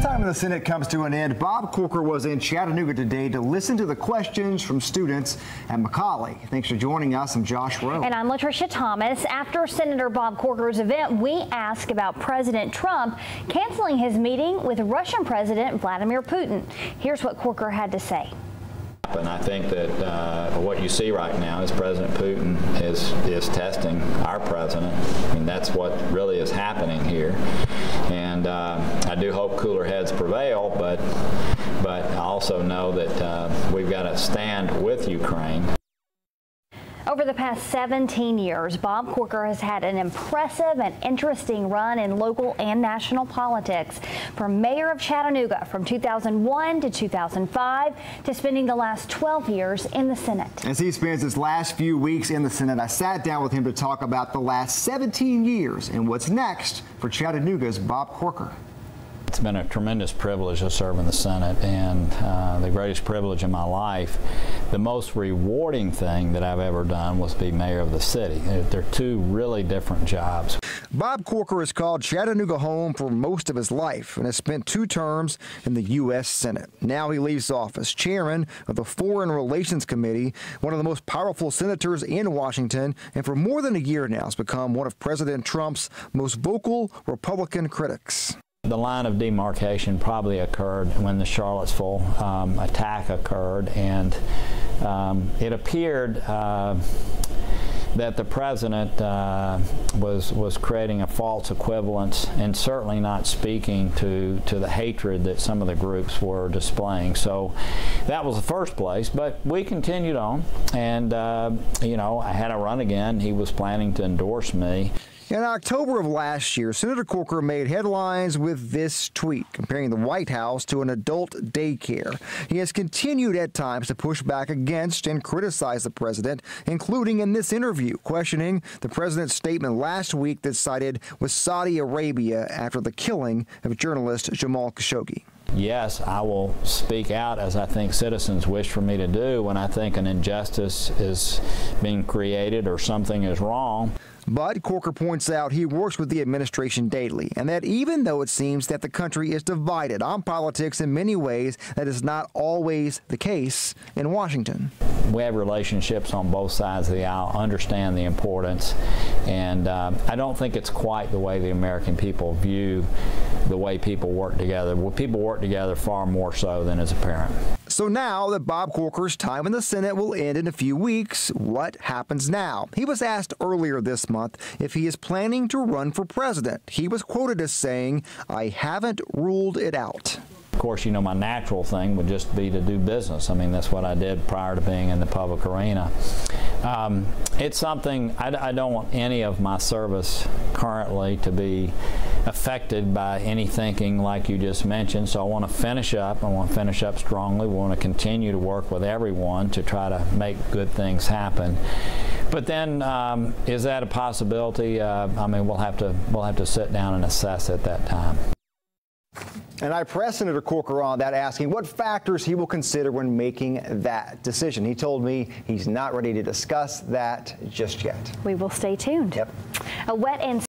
time in the Senate comes to an end. Bob Corker was in Chattanooga today to listen to the questions from students at Macaulay. Thanks for joining us. I'm Josh Rowe. And I'm Latricia Thomas. After Senator Bob Corker's event, we asked about President Trump canceling his meeting with Russian President Vladimir Putin. Here's what Corker had to say. And I think that what you see right now is President Putin is testing our president. I mean, that's what really is happening here. And I do hope cooler heads prevail, but I also know that we've got to stand with Ukraine. Over the past 17 years, Bob Corker has had an impressive and interesting run in local and national politics. From mayor of Chattanooga from 2001 to 2005 to spending the last 12 years in the Senate. As he spends his last few weeks in the Senate, I sat down with him to talk about the last 17 years and what's next for Chattanooga's Bob Corker. It's been a tremendous privilege to serve in the Senate, and the greatest privilege in my life. The most rewarding thing that I've ever done was be mayor of the city. They're two really different jobs. Bob Corker has called Chattanooga home for most of his life and has spent 2 terms in the U.S. Senate. Now he leaves office chairman of the Foreign Relations Committee, one of the most powerful senators in Washington, and for more than a year now has become one of President Trump's most vocal Republican critics. The line of demarcation probably occurred when the Charlottesville attack occurred, and it appeared that the president was creating a false equivalence and certainly not speaking to the hatred that some of the groups were displaying. So that was the first place, but we continued on, and you know, I had a run again. He was planning to endorse me. In October of last year, Senator Corker made headlines with this tweet, comparing the White House to an adult daycare. He has continued at times to push back against and criticize the president, including in this interview, questioning the president's statement last week that sided with Saudi Arabia after the killing of journalist Jamal Khashoggi. Yes, I will speak out as I think citizens wish for me to do when I think an injustice is being created or something is wrong. But Corker points out he works with the administration daily, and that even though it seems that the country is divided on politics in many ways, that is not always the case in Washington. We have relationships on both sides of the aisle, understand the importance, and I don't think it's quite the way the American people view the way people work together. Well, people work together far more so than is apparent. So now that Bob Corker's time in the Senate will end in a few weeks, what happens now? He was asked earlier this month if he is planning to run for president. He was quoted as saying, "I haven't ruled it out." Of course, you know, my natural thing would just be to do business. I mean, that's what I did prior to being in the public arena. It's something, I don't want any of my service currently to be affected by any thinking like you just mentioned. So I want to finish up. I want to finish up strongly. We want to continue to work with everyone to try to make good things happen. But then, is that a possibility? I mean, we'll have to sit down and assess at that time. And I pressed Senator Corker on that, asking what factors he will consider when making that decision. He told me he's not ready to discuss that just yet. We will stay tuned. Yep. A wet and